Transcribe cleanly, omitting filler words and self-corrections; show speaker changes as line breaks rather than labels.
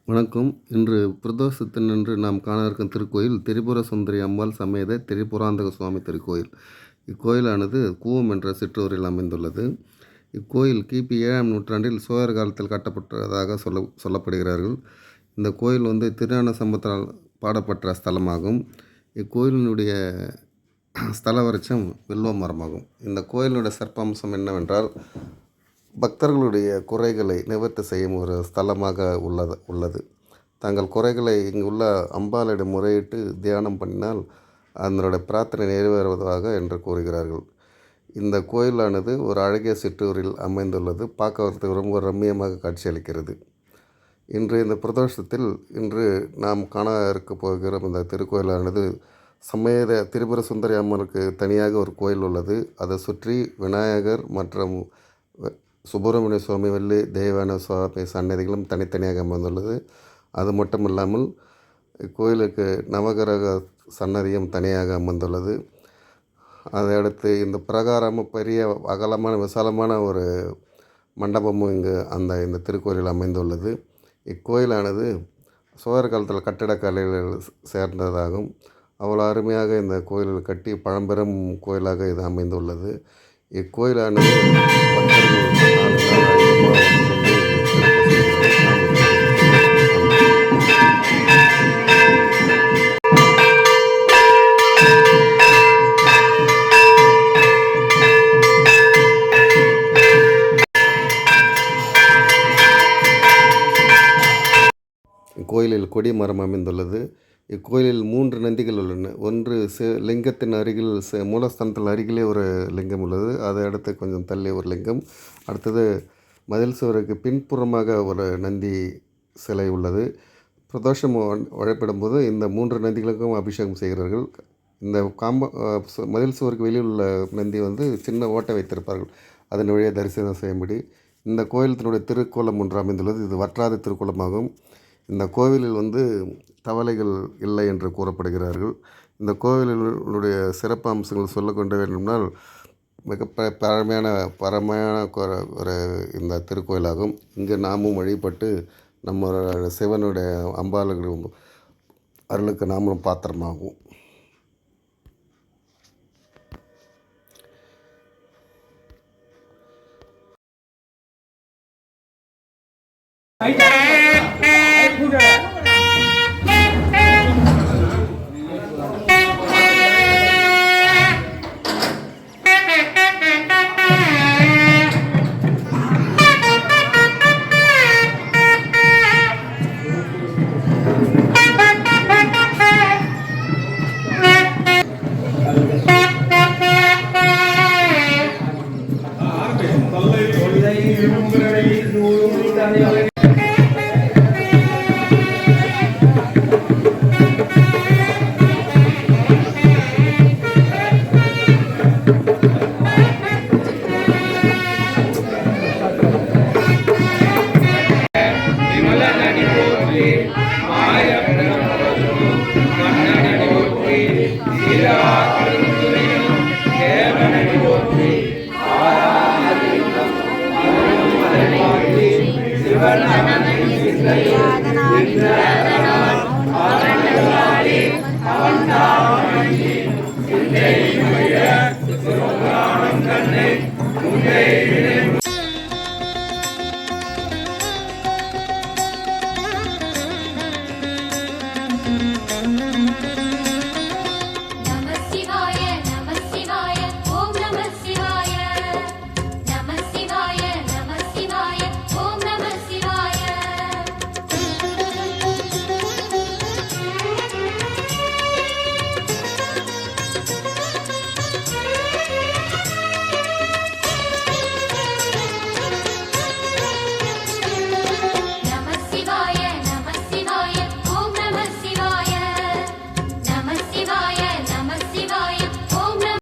வணக்கம். இன்று பிரதோஷத்தினன்று நாம் காண இருக்கும் திருக்கோயில் திரிபுர சுந்தரி அம்பாள் சமேத திரிபுராந்தக சுவாமி திருக்கோயில். இக்கோயிலானது கூவம் என்ற சிற்றூரில் அமைந்துள்ளது. இக்கோயில் கிபி 7ஆம் நூற்றாண்டில் சோழர் காலத்தில் கட்டப்பட்டதாக சொல்லப்படுகிறார்கள். இந்த கோயில் திருஞான சம்பந்தரால் பாடப்பட்ட ஸ்தலமாகும். இக்கோயிலினுடைய ஸ்தல விருட்சம் வில்வ மரமாகும். இந்த கோயிலினுடைய சிறப்பம்சம் என்னவென்றால், பக்தர்களுடைய குறைகளை நிவர்த்தி செய்யும் ஒரு ஸ்தலமாக உள்ளது. தங்கள் குறைகளை இங்குள்ள அம்பாளிடம் முறையிட்டு தியானம் பண்ணினால் அதனுடைய பிரார்த்தனை நிறைவேறுவதாக என்று கூறுகிறார்கள். இந்த கோயிலானது ஒரு அழகிய சிற்றூரில் அமைந்துள்ளது. பார்க்கறதுக்கு ரொம்ப ரம்மியமாக காட்சியளிக்கிறது. இந்த பிரதோஷத்தில் நாம் காண இருக்க போகிற இந்த திருக்கோயிலானது சமேத திரிபுர சுந்தரி அம்மனுக்கு தனியாக ஒரு கோயில் உள்ளது. அதை சுற்றி விநாயகர் மற்றும் சுப்பிரமணிய சுவாமி, வள்ளி தெய்வான சுவாமி சன்னதிகளும் தனித்தனியாக அமைந்துள்ளது. அது மட்டும் இல்லாமல் இக்கோயிலுக்கு நவகிரக சன்னதியும் தனியாக அமைந்துள்ளது. அதை அடுத்து இந்த பிரகாரமும் பெரிய அகலமான விசாலமான ஒரு மண்டபமும் இந்த திருக்கோயிலில் அமைந்துள்ளது. இக்கோயிலானது சோழர் காலத்தில் கட்டிடக்கலையில் சேர்ந்ததாகும். அவ்வளோ அருமையாக இந்த கோயில் கட்டி பழம்பெரும் கோயிலாக இது அமைந்துள்ளது. இக்கோயிலானது இக்கோயிலில் கொடி மரம் அமைந்துள்ளது. இக்கோயிலில் 3 நந்திகள் உள்ளன. ஒன்று லிங்கத்தின் அருகில் மூலஸ்தானத்தில் அருகிலே ஒரு லிங்கம் உள்ளது. அதை அடுத்து கொஞ்சம் தள்ளி ஒரு லிங்கம். அடுத்தது மதில் சுவருக்கு பின்புறமாக ஒரு நந்தி சிலை உள்ளது. பிரதோஷம் வழிபடும்போது இந்த 3 நந்திகளுக்கும் அபிஷேகம் செய்கிறார்கள். இந்த மதில் சுவருக்கு வெளியில் உள்ள நந்தி சின்ன ஓட்டை வைத்திருப்பார்கள். அதன் வழியாக தரிசனம் செய்யும்படி இந்த கோயிலத்தினுடைய திருக்கோலம் ஒன்று அமைந்துள்ளது. இது வற்றாத திருக்கோலமாகும். இந்த கோவிலில் தவளைகள் இல்லை என்று கூறப்படுகிறார்கள். இந்த கோவிலுடைய சிறப்பு அம்சங்கள் சொல்லிக்கொண்டு வேண்டும்னால் மிக பரமையான ஒரு இந்த திருக்கோயிலாகும். இங்கே நாமும் வழிபட்டு நம்ம சிவனுடைய அம்பாளுடைய அருளுக்கு நாமளும் பாத்திரமாகும்.
Yeah.